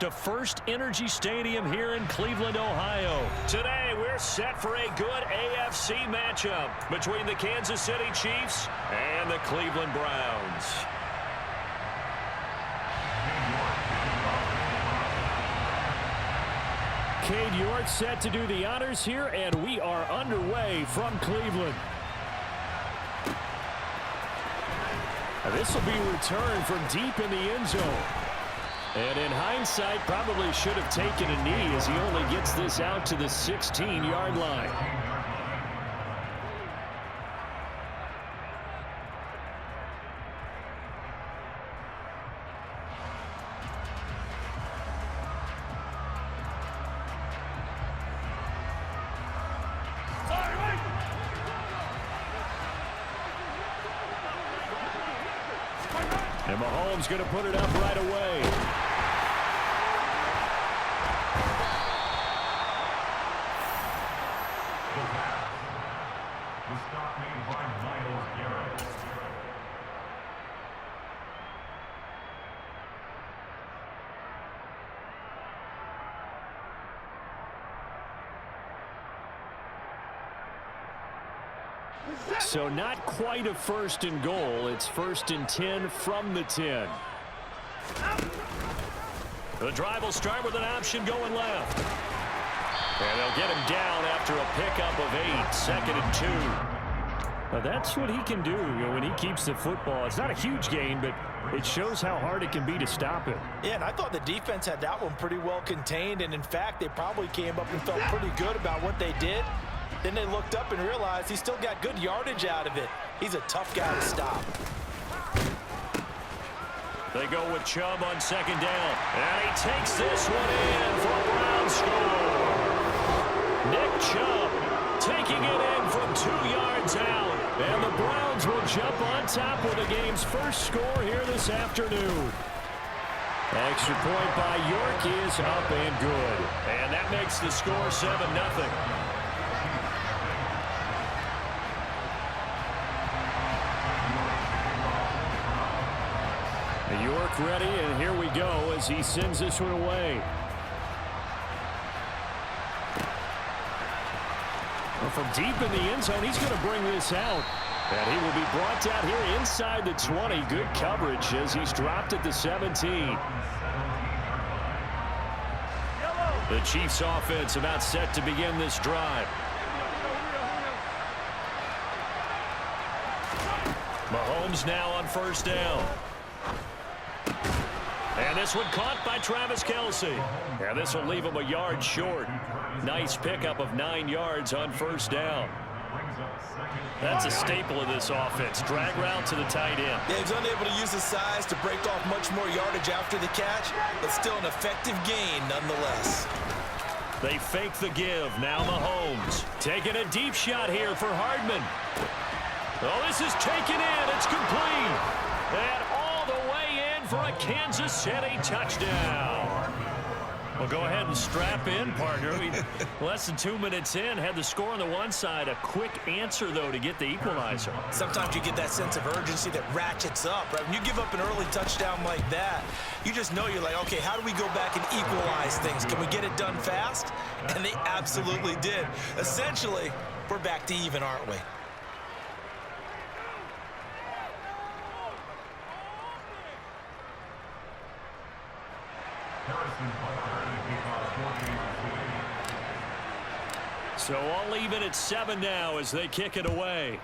to First Energy Stadium here in Cleveland, Ohio. Today, we're set for a good AFC matchup between the Kansas City Chiefs and the Cleveland Browns. Cade York set to do the honors here, and we are underway from Cleveland. This will be returned from deep in the end zone. And in hindsight, probably should have taken a knee as he only gets this out to the 16-yard line. And Mahomes going to put it up right away. The stop made by Myles Garrett. So not quite a first and goal. It's 1st and 10 from the 10. The drive will start with an option going left. And they'll get him down after a pickup of 8, 2nd and 2. Now that's what he can do when he keeps the football. It's not a huge gain, but it shows how hard it can be to stop him. Yeah, and I thought the defense had that one pretty well contained. And in fact, they probably came up and felt pretty good about what they did. Then they looked up and realized he still got good yardage out of it. He's a tough guy to stop. They go with Chubb on 2nd down. And he takes this one in for a Brown score. Nick Chubb taking it in from 2 yards out. And the Browns will jump on top with the game's first score here this afternoon. Extra point by York is up and good. And that makes the score 7-0. York ready, and here we go as he sends this one away. Well, from deep in the end zone, he's going to bring this out. And he will be brought down here inside the 20. Good coverage as he's dropped at the 17. The Chiefs offense about set to begin this drive. Mahomes now on 1st down. And this one caught by Travis Kelce. And this will leave him a yard short. Nice pickup of 9 yards on 1st down. That's a staple of this offense. Drag route to the tight end. Yeah, he's unable to use his size to break off much more yardage after the catch, but still an effective gain nonetheless. They fake the give. Now Mahomes taking a deep shot here for Hardman. Oh, this is taken in. It's complete. And all the way in for a Kansas City touchdown. Well, go ahead and strap in, partner. Less than 2 minutes in, had the score on the one side. A quick answer, though, to get the equalizer. Sometimes you get that sense of urgency that ratchets up, right? When you give up an early touchdown like that, you just know you're like, okay, how do we go back and equalize things? Can we get it done fast? And they absolutely did. Essentially, we're back to even, aren't we? So all even at 7 now as they kick it away.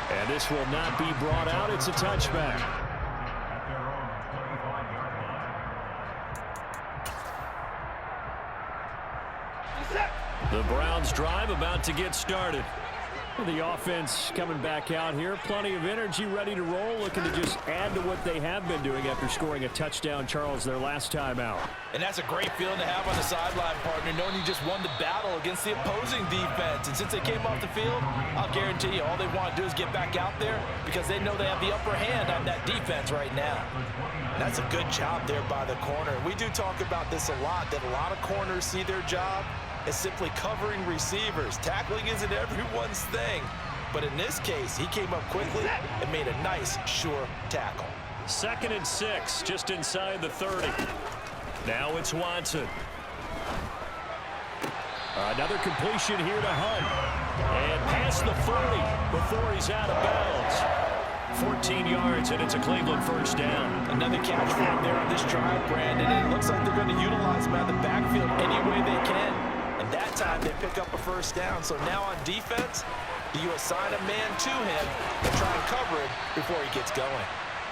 And this will not be brought out. It's a touchback. The Browns drive about to get started. The offense coming back out here. Plenty of energy, ready to roll, looking to just add to what they have been doing after scoring a touchdown, Charles, their last time out. And that's a great feeling to have on the sideline, partner, knowing you just won the battle against the opposing defense. And since they came off the field, I'll guarantee you all they want to do is get back out there because they know they have the upper hand on that defense right now. And that's a good job there by the corner. We do talk about this a lot, that a lot of corners see their job as simply covering receivers. Tackling isn't everyone's thing. But in this case, he came up quickly and made a nice, sure tackle. 2nd and 6, just inside the 30. Now it's Watson. Another completion here to Hunt. And past the 40 before he's out of bounds. 14 yards, and it's a Cleveland first down. Another catch for him there on this drive, Brandon. And it looks like they're going to utilize him out of the backfield any way they can. And that time they pick up a first down. So now on defense, do you assign a man to him and try and cover it before he gets going?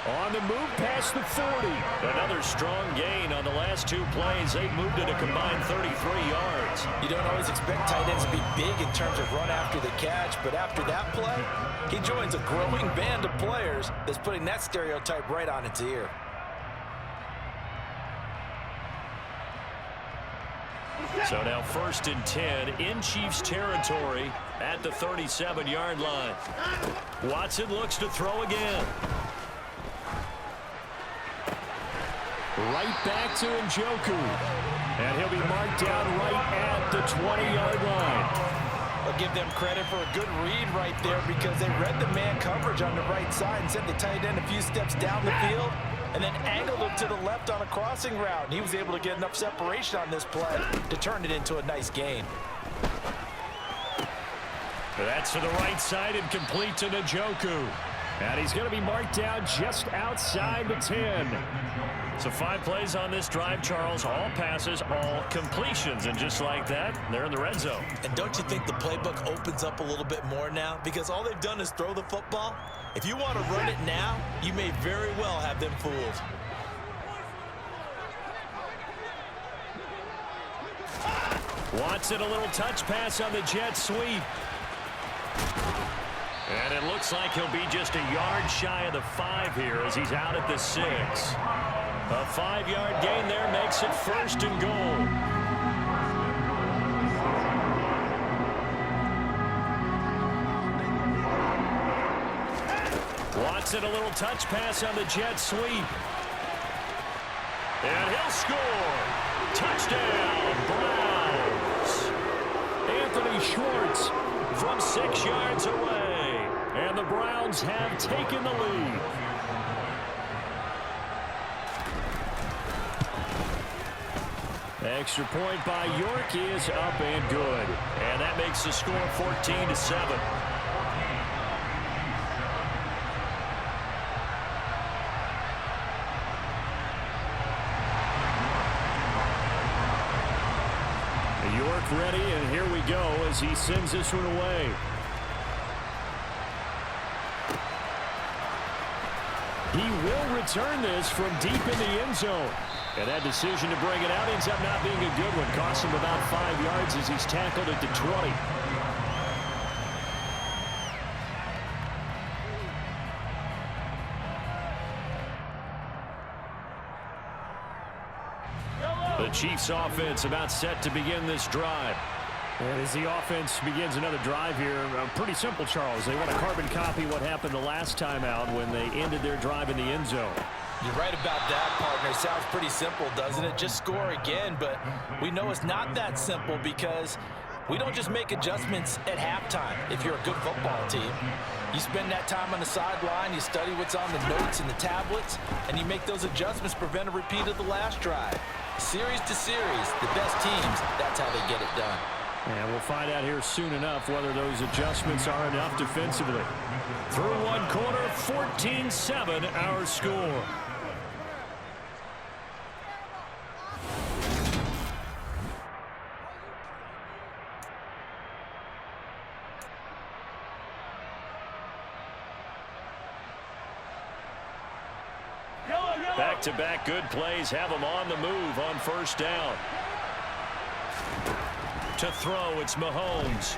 On the move past the 40. Another strong gain on the last 2 plays. They've moved it a combined 33 yards. You don't always expect tight ends to be big in terms of run after the catch, but after that play, he joins a growing band of players that's putting that stereotype right on its ear. So now 1st and 10 in Chiefs territory at the 37-yard line. Watson looks to throw again. Right back to Njoku. And he'll be marked down right at the 20-yard line. I'll give them credit for a good read right there because they read the man coverage on the right side and sent the tight end a few steps down the field and then angled him to the left on a crossing route. And he was able to get enough separation on this play to turn it into a nice gain. That's to the right side and complete to Njoku. And he's going to be marked down just outside the 10. So 5 plays on this drive, Charles. All passes, all completions. And just like that, they're in the red zone. And don't you think the playbook opens up a little bit more now? Because all they've done is throw the football. If you want to run it now, you may very well have them fooled. Watson, a little touch pass on the jet sweep. And it looks like he'll be just a yard shy of the 5 here as he's out at the 6. A 5-yard gain there makes it 1st and goal. Watson, a little touch pass on the jet sweep. And he'll score. Touchdown, Browns. Anthony Schwartz from 6 yards away. And the Browns have taken the lead. Extra point by York is up and good. And that makes the score 14-7. York ready, and here we go as he sends this one away. He will return this from deep in the end zone. And that decision to bring it out ends up not being a good one. Costs him about 5 yards as he's tackled at the 20. The Chiefs offense about set to begin this drive. And as the offense begins another drive here, pretty simple, Charles. They want to carbon copy what happened the last time out when they ended their drive in the end zone. You're right about that, partner. Sounds pretty simple, doesn't it? Just score again, but we know it's not that simple because we don't just make adjustments at halftime if you're a good football team. You spend that time on the sideline, you study what's on the notes and the tablets, and you make those adjustments to prevent a repeat of the last drive. Series to series, the best teams, that's how they get it done. And we'll find out here soon enough whether those adjustments are enough defensively. Through one quarter, 14-7 our score. Back-to-back good plays have them on the move on first down. To throw, it's Mahomes.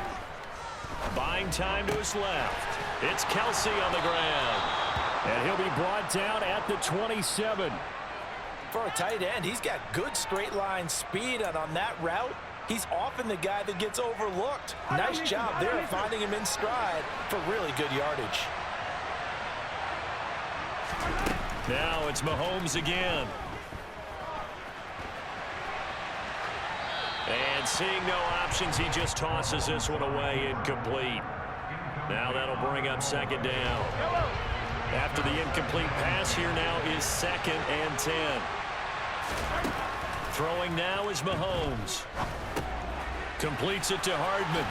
Buying time to his left. It's Kelsey on the ground. And he'll be brought down at the 27. For a tight end, he's got good straight line speed, and on that route, he's often the guy that gets overlooked. Nice job there of finding him in stride for really good yardage. Now it's Mahomes again. And seeing no options, he just tosses this one away incomplete. Now that'll bring up second down. After the incomplete pass, here now is 2nd and 10. Throwing now is Mahomes. Completes it to Hardman.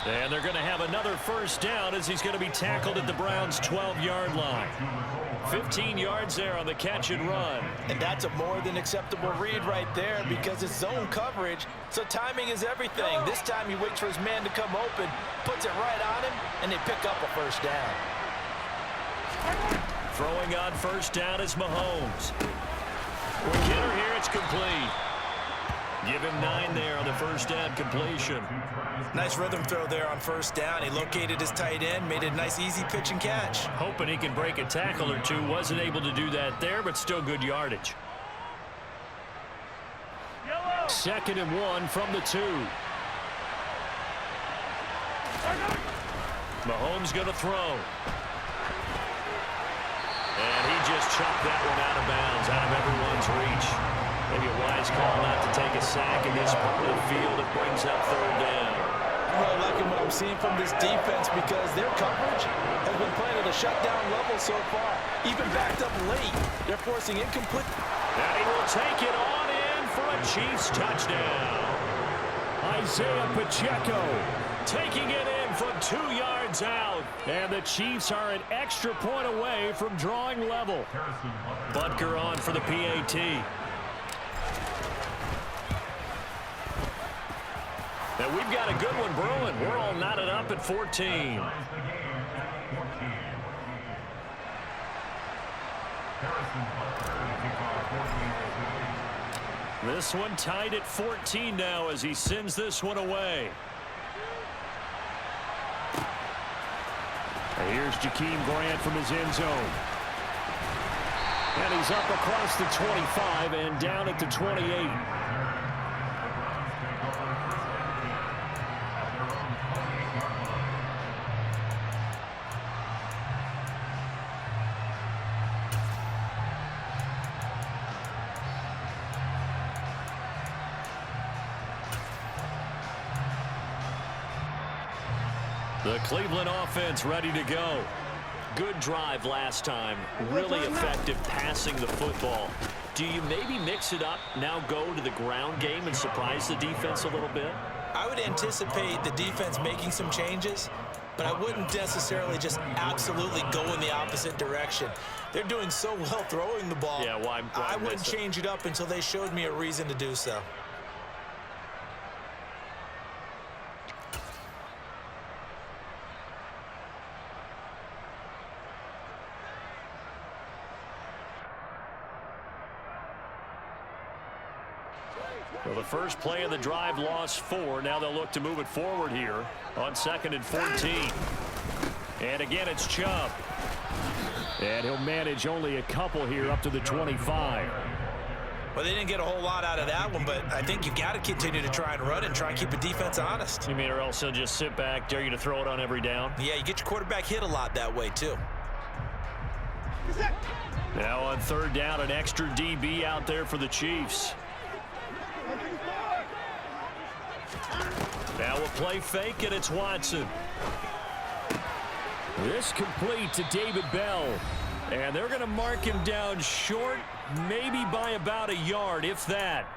And they're going to have another first down as he's going to be tackled at the Browns' 12-yard line. 15 yards there on the catch and run. And that's a more than acceptable read right there because it's zone coverage, so timing is everything. This time he waits for his man to come open, puts it right on him, and they pick up a first down. Throwing on first down is Mahomes. Kidder here, it's complete. Give him 9 there on the first down completion. Nice rhythm throw there on first down. He located his tight end, made it a nice easy pitch and catch. Hoping he can break a tackle or two. Wasn't able to do that there, but still good yardage. 2nd and 1 from the 2. Mahomes going to throw. And he just chopped that one out of bounds, out of everyone's reach. Maybe a wise call not to take a sack in this part of the field. It brings up 3rd down. I'm really liking what I'm seeing from this defense because their coverage has been playing at a shutdown level so far. Even backed up late, they're forcing incomplete. And he will take it on in for a Chiefs touchdown. Isaiah Pacheco taking it in from 2 yards out. And the Chiefs are an extra point away from drawing level. Butker on for the PAT. And we've got a good one brewing. We're all knotted up at 14. This one tied at 14 now as he sends this one away. And here's Jakeem Grant from his end zone. And he's up across the 25 and down at the 28. The Cleveland offense ready to go. Good drive last time. Really effective passing the football. Do you maybe mix it up, now go to the ground game and surprise the defense a little bit? I would anticipate the defense making some changes, but I wouldn't necessarily just absolutely go in the opposite direction. They're doing so well throwing the ball. Yeah, why I wouldn't change it up until they showed me a reason to do so. Well, the first play of the drive lost 4. Now they'll look to move it forward here on 2nd and 14. And again, it's Chubb. And he'll manage only a couple here up to the 25. Well, they didn't get a whole lot out of that one, but I think you've got to continue to try and run and try and keep the defense honest. You mean or else he'll just sit back, dare you to throw it on every down? Yeah, you get your quarterback hit a lot that way, too. Now on 3rd down, an extra DB out there for the Chiefs. Now a play fake, and it's Watson. This complete to David Bell. And they're going to mark him down short, maybe by about a yard, if that.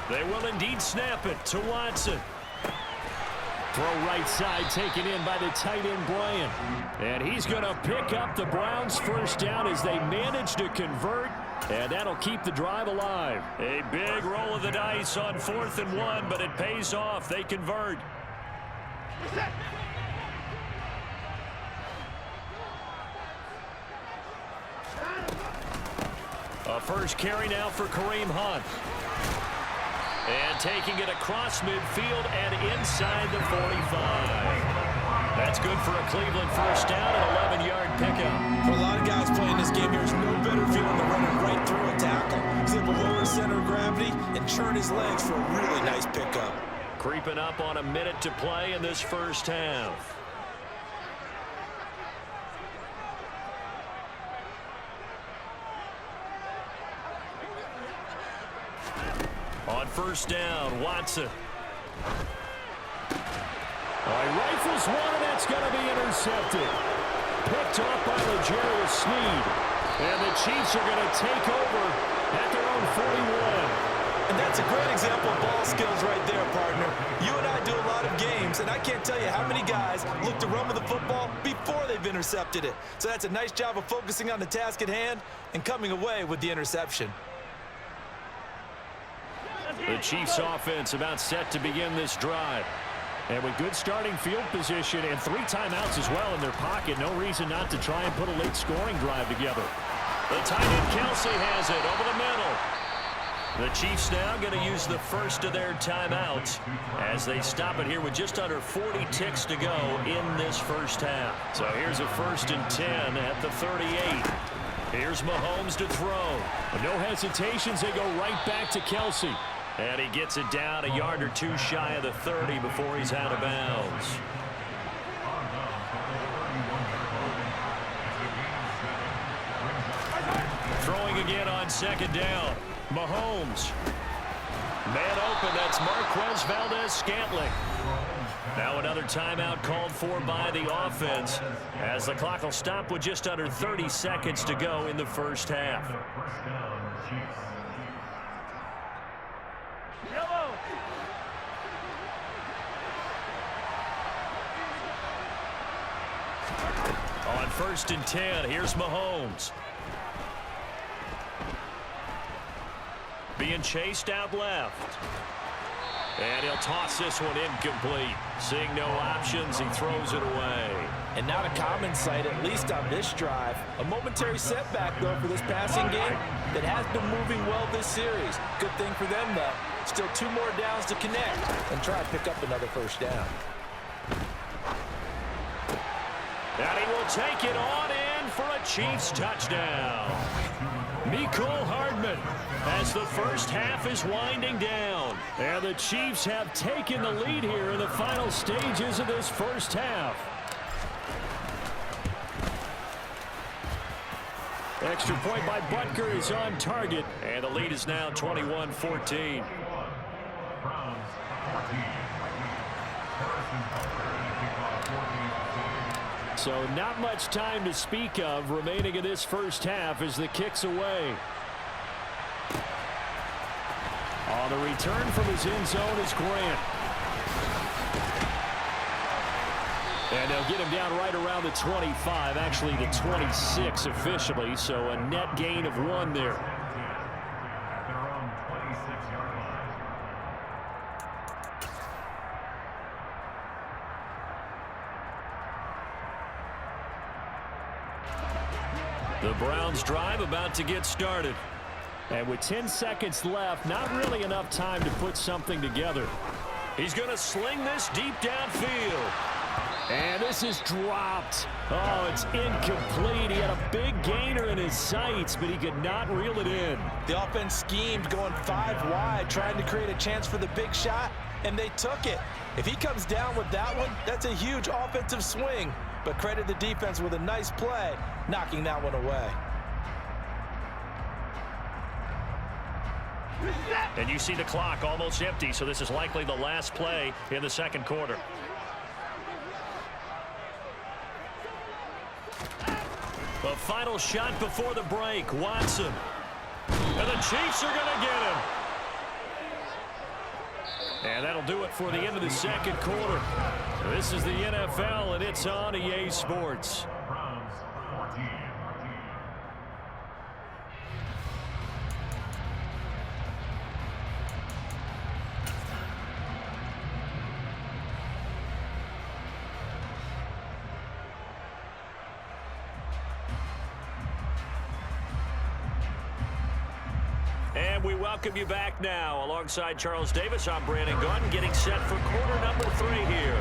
They will indeed snap it to Watson. Throw right side taken in by the tight end Bryant. And he's going to pick up the Browns' first down as they manage to convert. And that'll keep the drive alive. A big roll of the dice on 4th and 1, but it pays off. They convert. A first carry now for Kareem Hunt. And taking it across midfield and inside the 45. That's good for a Cleveland first down and 11-yard pickup. For a lot of guys playing this game, there's no better feeling than running right through a tackle. He's able to lower his center of gravity and churn his legs for a really nice pickup. Creeping up on a minute to play in this first half. On first down, Watson. He rifles one, and that's going to be intercepted. Picked off by L'Jarius Sneed. And the Chiefs are going to take over at their own 41. And that's a great example of ball skills right there, partner. You and I do a lot of games, and I can't tell you how many guys look to run with the football before they've intercepted it. So that's a nice job of focusing on the task at hand and coming away with the interception. The Chiefs offense about set to begin this drive. And with good starting field position and 3 timeouts as well in their pocket, no reason not to try and put a late scoring drive together. The tight end Kelsey has it over the middle. The Chiefs now going to use the first of their timeouts as they stop it here with just under 40 ticks to go in this first half. So here's a 1st and 10 at the 38. Here's Mahomes to throw. No hesitations, they go right back to Kelsey. And he gets it down a yard or 2 shy of the 30 before he's out of bounds. Throwing again on 2nd down. Mahomes. Man open, that's Marquez Valdez-Scantling. Now another timeout called for by the offense as the clock will stop with just under 30 seconds to go in the first half. On 1st and 10, here's Mahomes. Being chased out left. And he'll toss this one incomplete. Seeing no options, he throws it away. And not a common sight, at least on this drive. A momentary setback, though, for this passing game that has been moving well this series. Good thing for them, though. Still 2 more downs to connect and try to pick up another first down. And he will take it on in for a Chiefs touchdown. Mecole Hardman as the first half is winding down. And the Chiefs have taken the lead here in the final stages of this first half. Extra point by Butker is on target. And the lead is now 21-14. So not much time to speak of remaining in this first half as the kick's away. On the return from his end zone is Grant. And they'll get him down right around the 25, actually the 26 officially, so a net gain of 1 there. The Browns drive about to get started. And with 10 seconds left, not really enough time to put something together. He's going to sling this deep downfield. And this is dropped. Oh, it's incomplete. He had a big gainer in his sights, but he could not reel it in. The offense schemed going 5 wide, trying to create a chance for the big shot, and they took it. If he comes down with that one, that's a huge offensive swing. But credit the defense with a nice play, knocking that one away. And you see the clock almost empty, so this is likely the last play in the second quarter. The final shot before the break, Watson. And the Chiefs are going to get him. And that'll do it for the end of the second quarter. This is the NFL, and it's on EA Sports. And we welcome you back now. Alongside Charles Davis, I'm Brandon Gaudin, getting set for quarter number 3 here.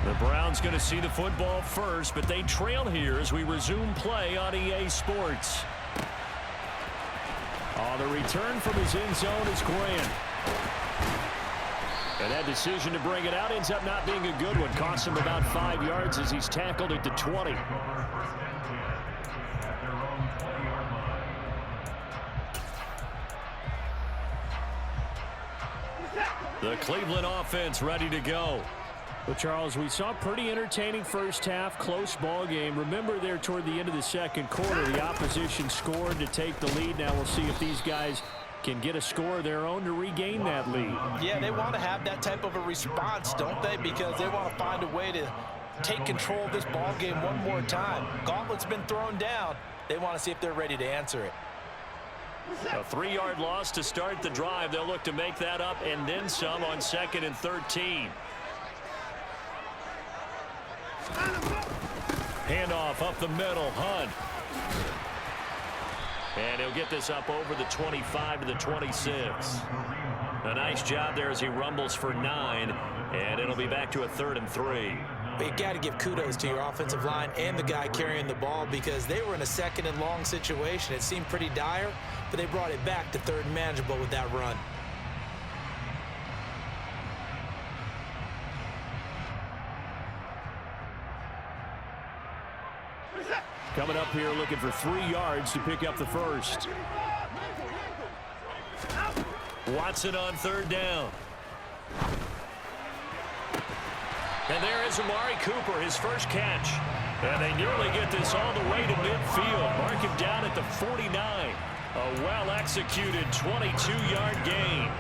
The Browns going to see the football first, but they trail here as we resume play on EA Sports. The return from his end zone is Grant. And that decision to bring it out ends up not being a good one. Costs him about 5 yards as he's tackled at the 20. The Cleveland offense ready to go. Well, Charles, we saw a pretty entertaining first half, close ball game. Remember there toward the end of the second quarter, the opposition scored to take the lead. Now we'll see if these guys can get a score of their own to regain that lead. Yeah, they want to have that type of a response, don't they? Because they want to find a way to take control of this ball game one more time. Gauntlet's been thrown down. They want to see if they're ready to answer it. A 3-yard loss to start the drive. They'll look to make that up and then some on 2nd and 13. Handoff up the middle. Hunt. And he'll get this up over the 25 to the 26. A nice job there as he rumbles for 9. And it'll be back to a 3rd and 3. But you got to give kudos to your offensive line and the guy carrying the ball because they were in a 2nd and long situation. It seemed pretty dire, but they brought it back to 3rd and manageable with that run. Coming up here looking for 3 yards to pick up the first. Watson on 3rd down. And there is Amari Cooper, his first catch. And they nearly get this all the way to midfield. Mark him down at the 49. A well-executed 22-yard gain.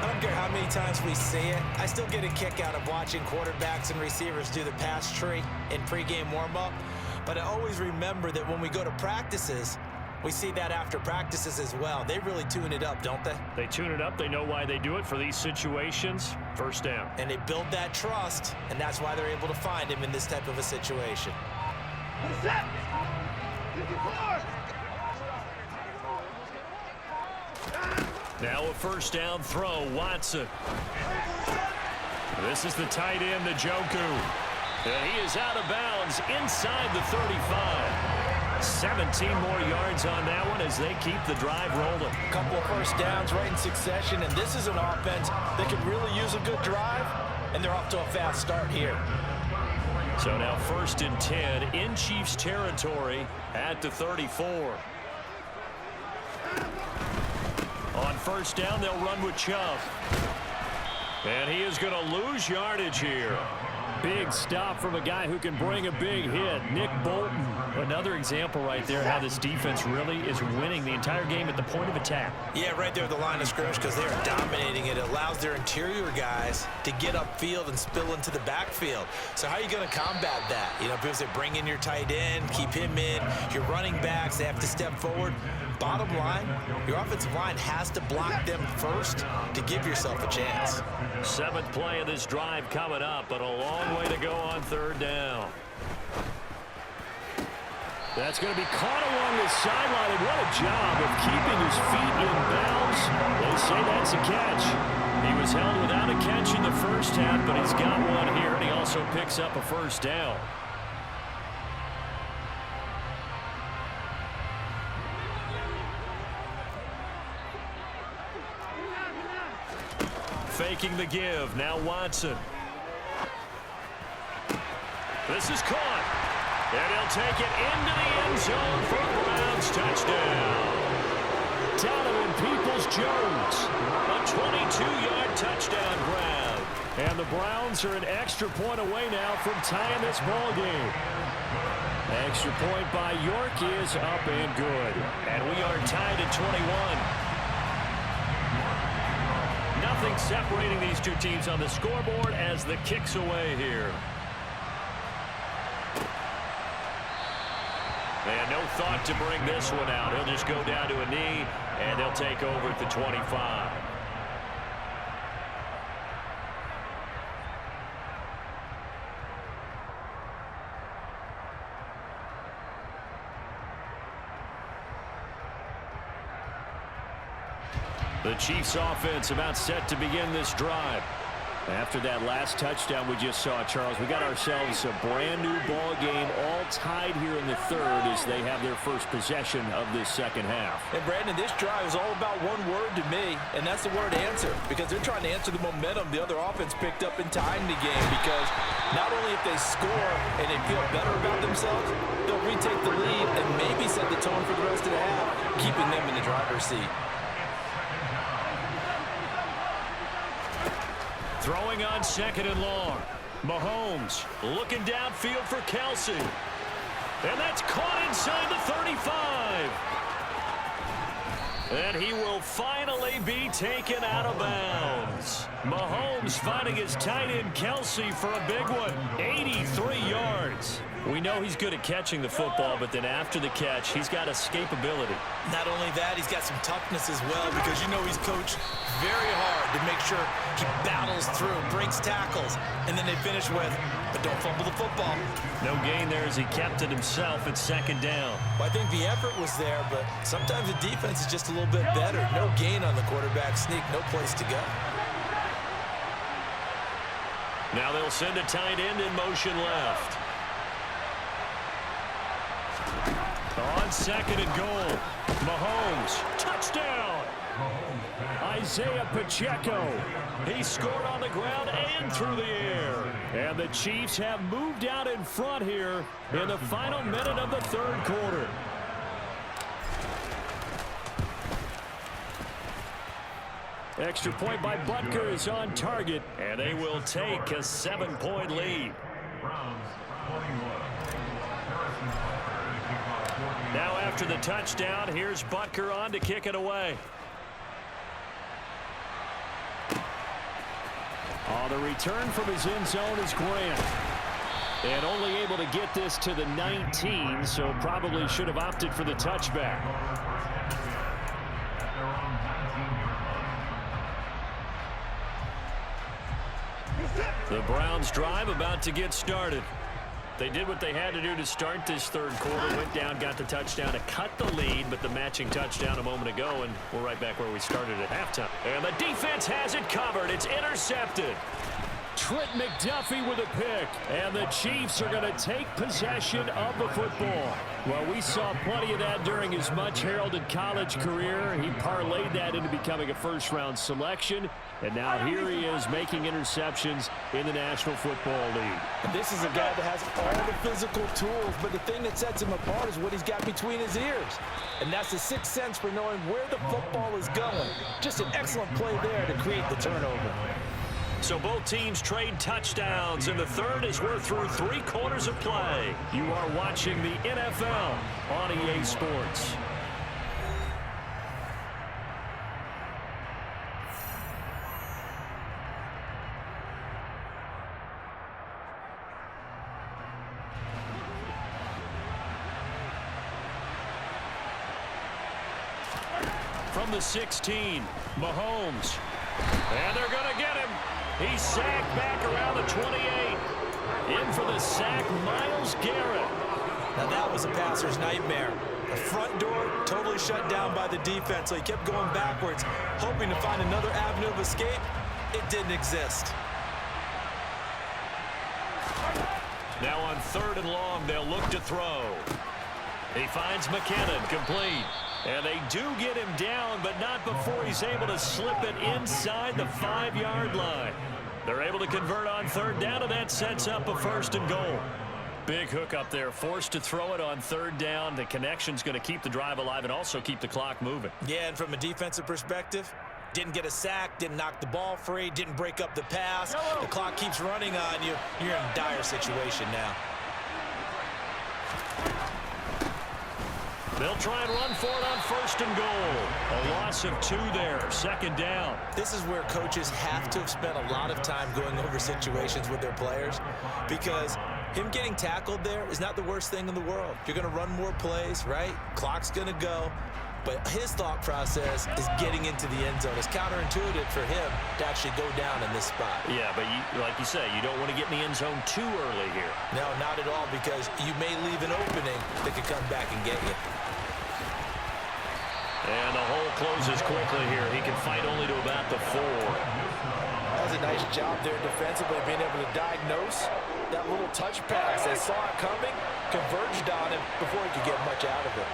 I don't care how many times we see it. I still get a kick out of watching quarterbacks and receivers do the pass tree in pregame warm-up. But I always remember that when we go to practices, we see that after practices as well. They really tune it up, don't they? They tune it up. They know why they do it for these situations. First down. And they build that trust, and that's why they're able to find him in this type of a situation. Now a first down throw. Watson. This is the tight end, Njoku. And he is out of bounds inside the 35. 17 more yards on that one as they keep the drive rolling. A couple of first downs right in succession, and this is an offense that could really use a good drive, and they're off to a fast start here. So now 1st and 10 in Chiefs territory at the 34. On first down, they'll run with Chubb. And he is going to lose yardage here. Big stop from a guy who can bring a big hit. Nick Bolton. Another example right there how this defense really is winning the entire game at the point of attack. Yeah, right there at the line of scrimmage because they are dominating it. It allows their interior guys to get upfield and spill into the backfield. So how are you going to combat that? You know, people say bring in your tight end, keep him in. Your running backs, they have to step forward. Bottom line, your offensive line has to block them first to give yourself a chance. 7th play of this drive coming up, but a long way to go on 3rd down. That's going to be caught along the sideline, and what a job of keeping his feet in bounds. They say that's a catch. He was held without a catch in the first half, but he's got one here, and he also picks up a first down. Faking the give. Now Watson. This is caught. And he'll take it into the end zone for a Browns touchdown. Donovan Peoples-Jones. A 22-yard touchdown grab. And the Browns are an extra point away now from tying this ball game. Extra point by York is up and good. And we are tied at 21. Nothing separating these two teams on the scoreboard as the kick's away here. And no thought to bring this one out. He'll just go down to a knee, and they'll take over at the 25. The Chiefs offense about set to begin this drive. After that last touchdown we just saw, Charles, we got ourselves a brand new ball game, all tied here in the third as they have their first possession of this second half. And Brandon, this drive is all about one word to me, and that's the word answer, because they're trying to answer the momentum the other offense picked up in tying the game, because not only if they score and they feel better about themselves, they'll retake the lead and maybe set the tone for the rest of the half, keeping them in the driver's seat. Throwing on second and long. Mahomes looking downfield for Kelsey. And that's caught inside the 35. And he will finally be taken out of bounds. Mahomes finding his tight end Kelsey for a big one. 83 yards. We know he's good at catching the football, but then after the catch, he's got escapability. Not only that, he's got some toughness as well, because you know he's coached very hard to make sure he battles through, breaks tackles, and then they finish with, but don't fumble the football. No gain there as he kept it himself at second down. Well, I think the effort was there, but sometimes the defense is just a little bit better. No gain on the quarterback sneak, no place to go. Now they'll send a tight end in motion left. On second and goal, Mahomes, touchdown! Isaiah Pacheco, he scored on the ground and through the air. And the Chiefs have moved out in front here in the final minute of the third quarter. Extra point by Butker is on target, and they will take a 7-point lead. Now after the touchdown, here's Butker on to kick it away. The return from his end zone is Grant. And only able to get this to the 19, so probably should have opted for the touchback. The Browns drive about to get started. They did what they had to do to start this third quarter. Went down, got the touchdown to cut the lead, but the matching touchdown a moment ago, and we're right back where we started at halftime. And the defense has it covered. It's intercepted. Trent McDuffie with a pick, and the Chiefs are going to take possession of the football. Well, we saw plenty of that during his much-heralded college career. He parlayed that into becoming a first-round selection, and now here he is making interceptions in the National Football League. This is a guy that has all the physical tools, but the thing that sets him apart is what he's got between his ears. And that's the sixth sense for knowing where the football is going. Just an excellent play there to create the turnover. So both teams trade touchdowns, and the third as we're through 3 quarters of play. You are watching the NFL on EA Sports. From the 16, Mahomes. And they're going to get him. He's sacked back around the 28. In for the sack, Myles Garrett. Now that was a passer's nightmare. The front door totally shut down by the defense, so he kept going backwards, hoping to find another avenue of escape. It didn't exist. Now on third and long, they'll look to throw. He finds McKinnon, complete. And they do get him down, but not before he's able to slip it inside the 5-yard line. They're able to convert on third down, and that sets up a first and goal. Big hook up there, forced to throw it on third down. The connection's going to keep the drive alive and also keep the clock moving. Yeah, and from a defensive perspective, didn't get a sack, didn't knock the ball free, didn't break up the pass. The clock keeps running on you. You're in a dire situation now. They'll try and run for it on first and goal. A loss of 2 there, second down. This is where coaches have to have spent a lot of time going over situations with their players, because him getting tackled there is not the worst thing in the world. You're going to run more plays, right? Clock's going to go. But his thought process is getting into the end zone. It's counterintuitive for him to actually go down in this spot. Yeah, but like you say, you don't want to get in the end zone too early here. No, not at all, because you may leave an opening that could come back and get you. And the hole closes quickly here. He can fight only to about the 4. As does a nice job there defensively, being able to diagnose that little touch pass. They saw it coming, converged on him before he could get much out of it.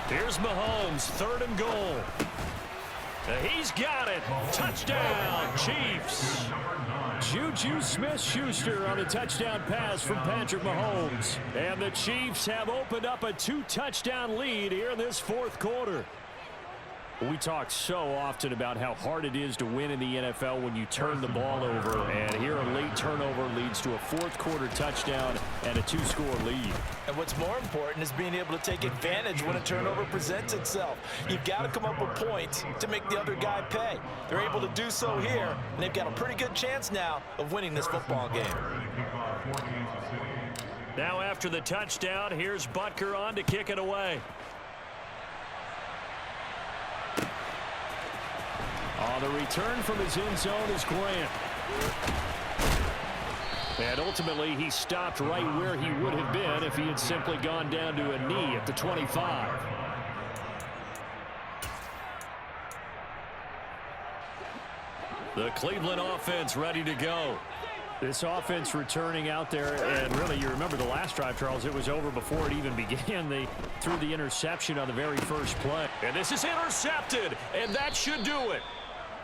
Here's Mahomes, 3rd and goal. He's got it. Touchdown, Chiefs. Juju Smith-Schuster on a touchdown pass from Patrick Mahomes. And the Chiefs have opened up a 2-touchdown lead here in this 4th quarter. We talk so often about how hard it is to win in the NFL when you turn the ball over. And here a late turnover leads to a 4th quarter touchdown and a 2-score lead. And what's more important is being able to take advantage when a turnover presents itself. You've got to come up with points to make the other guy pay. They're able to do so here, and they've got a pretty good chance now of winning this football game. Now after the touchdown, here's Butker on to kick it away. On the return from his end zone is Grant. And ultimately, he stopped right where he would have been if he had simply gone down to a knee at the 25. The Cleveland offense ready to go. This offense returning out there, and really, you remember the last drive, Charles, it was over before it even began. They threw the interception on the very first play. And this is intercepted, and that should do it.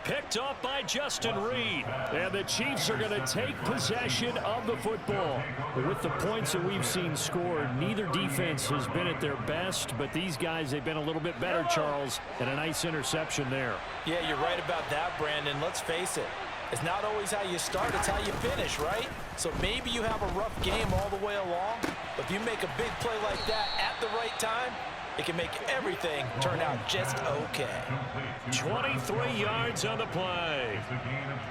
Picked up by Justin Reed. And the Chiefs are going to take possession of the football. With the points that we've seen scored, neither defense has been at their best, but these guys, they've been a little bit better, Charles, and a nice interception there. Yeah, you're right about that, Brandon. Let's face it. It's not always how you start, it's how you finish, right? So maybe you have a rough game all the way along, but if you make a big play like that at the right time, it can make everything turn out just okay. 23 yards on the play.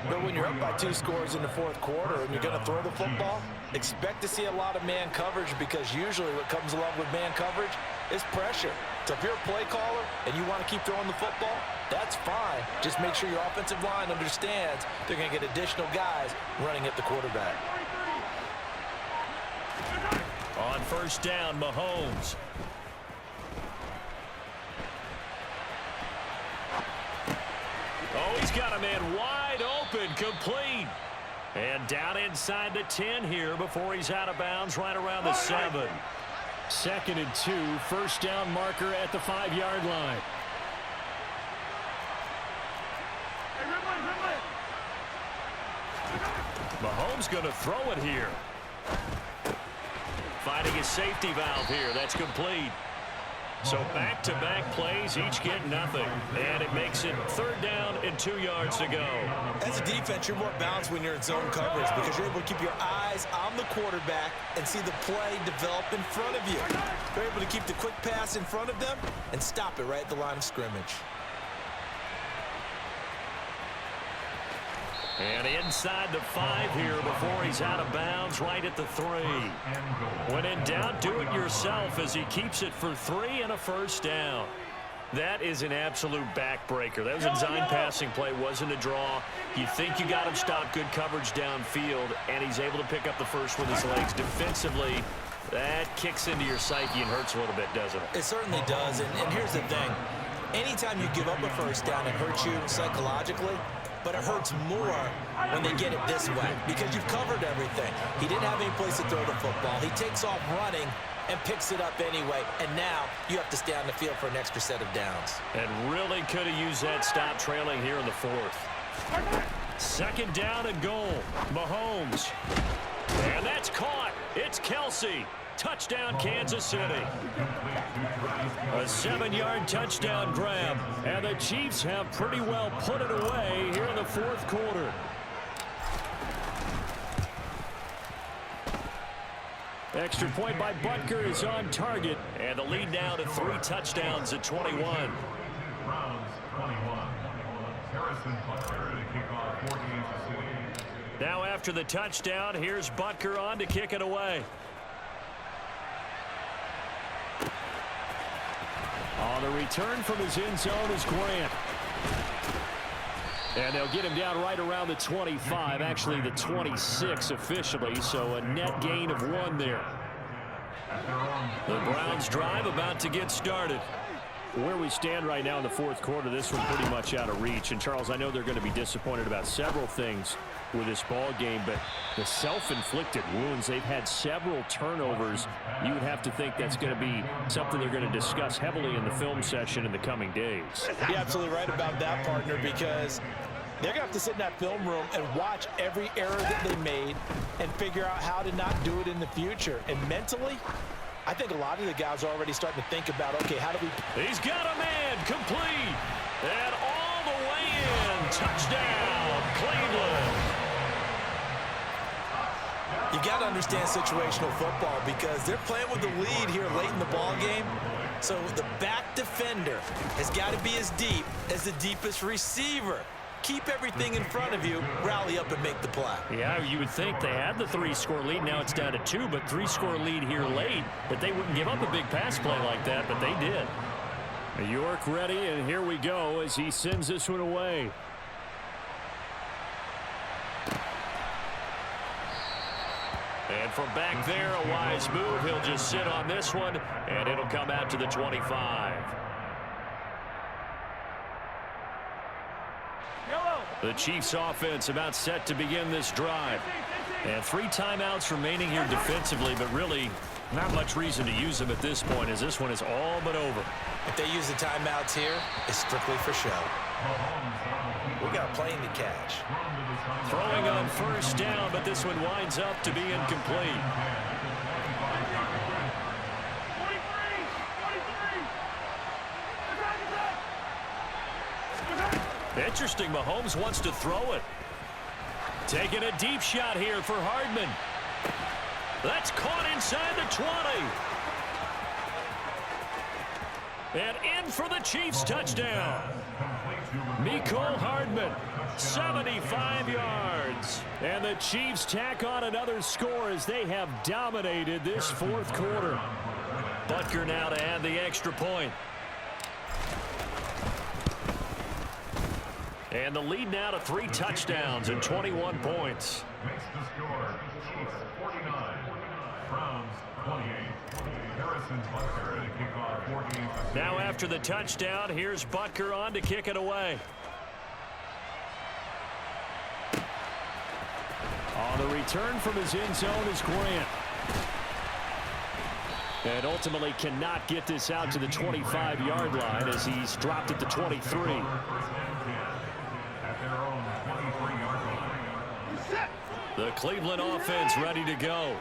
But when you're up by 2 scores in the 4th quarter and you're going to throw the football, expect to see a lot of man coverage, because usually what comes along with man coverage is pressure. So if you're a play caller and you want to keep throwing the football, that's fine. Just make sure your offensive line understands they're going to get additional guys running at the quarterback. On 1st down, Mahomes. Oh, he's got a man wide open, complete. And down inside the 10 here before he's out of bounds right around the 7. 2nd and 2, 1st down marker at the 5-yard line. Mahomes going to throw it here. Finding his safety valve here. That's complete. So back-to-back plays, each get nothing. And it makes it 3rd down and 2 yards to go. As a defense, you're more balanced when you're in zone coverage because you're able to keep your eyes on the quarterback and see the play develop in front of you. They're able to keep the quick pass in front of them and stop it right at the line of scrimmage. And inside the 5 here before he's out of bounds, right at the 3. When in doubt, do it yourself as he keeps it for 3 and a 1st down. That is an absolute backbreaker. That was a design passing play, wasn't a draw. You think you got him stopped, good coverage downfield, and he's able to pick up the first with his legs. Defensively, that kicks into your psyche and hurts a little bit, doesn't it? It certainly does, and here's the thing. Anytime you give up a 1st down, it hurts you psychologically. But it hurts more when they get it this way because you've covered everything. He didn't have any place to throw the football. He takes off running and picks it up anyway. And now you have to stay on the field for an extra set of downs. And really could have used that stop trailing here in the 4th. 2nd down and goal. Mahomes. And that's caught. It's Kelsey. Touchdown, Kansas City. A 7-yard touchdown grab. And the Chiefs have pretty well put it away here in the 4th quarter. Extra point by Butker is on target. And the lead now to 3 touchdowns at 21. Browns 21. Harrison Butker to kick off for Kansas City. Now after the touchdown, here's Butker on to kick it away. On the return from his end zone is Grant. And they'll get him down right around the 25, actually the 26 officially, so a net gain of 1 there. The Browns drive about to get started. Where we stand right now in the fourth quarter, this one pretty much out of reach. And, Charles, I know they're going to be disappointed about several things with this ball game, but the self-inflicted wounds, they've had several turnovers. You would have to think that's going to be something they're going to discuss heavily in the film session in the coming days. You're absolutely right about that, partner, because they're going to have to sit in that film room and watch every error that they made and figure out how to not do it in the future. And mentally, I think a lot of the guys are already starting to think about, okay, how do we... He's got a man, complete, and all the way in. Touchdown, Cleveland. You got to understand situational football because they're playing with the lead here late in the ball game. So the back defender has got to be as deep as the deepest receiver. Keep everything in front of you, rally up and make the play. Yeah, you would think they had the 3-score lead. Now it's down to 2, but 3-score lead here late. That they wouldn't give up a big pass play like that, but they did. York ready, and here we go as he sends this one away. And from back there, a wise move. He'll just sit on this one, and it'll come out to the 25. The Chiefs offense about set to begin this drive. And 3 timeouts remaining here defensively, but really not much reason to use them at this point as this one is all but over. If they use the timeouts here, it's strictly for show. We got a plane to catch. Throwing on first down, but this one winds up to be incomplete. Interesting, Mahomes wants to throw it. Taking a deep shot here for Hardman. That's caught inside the 20. And in for the Chiefs touchdown. Mecole Hardman, 75 yards. And the Chiefs tack on another score as they have dominated this fourth quarter. Butker now to add the extra point. And the lead now to 3 touchdowns and 21 points. Makes the score. Chiefs 49, Browns 28. Harrison Butker to kick off 14. Now after the touchdown, here's Butker on to kick it away. On the return from his end zone is Grant. And ultimately cannot get this out to the 25-yard line as he's dropped at the 23. The Cleveland offense ready to go.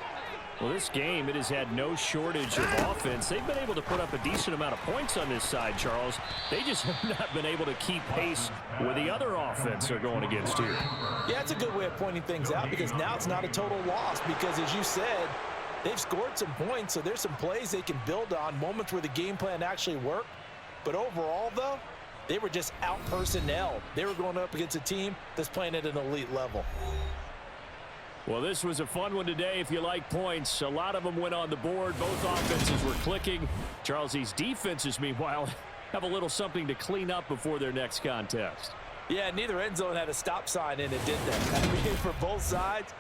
Well, this game, it has had no shortage of offense. They've been able to put up a decent amount of points on this side, Charles. They just have not been able to keep pace with the other offense they're going against here. Yeah, it's a good way of pointing things out because now it's not a total loss because, as you said, they've scored some points, so there's some plays they can build on, moments where the game plan actually worked. But overall, though, they were just out personnel. They were going up against a team that's playing at an elite level. Well, this was a fun one today if you like points. A lot of them went on the board. Both offenses were clicking. Charles, these defenses, meanwhile, have a little something to clean up before their next contest. Yeah, neither end zone had a stop sign in it, did they? I mean, for both sides,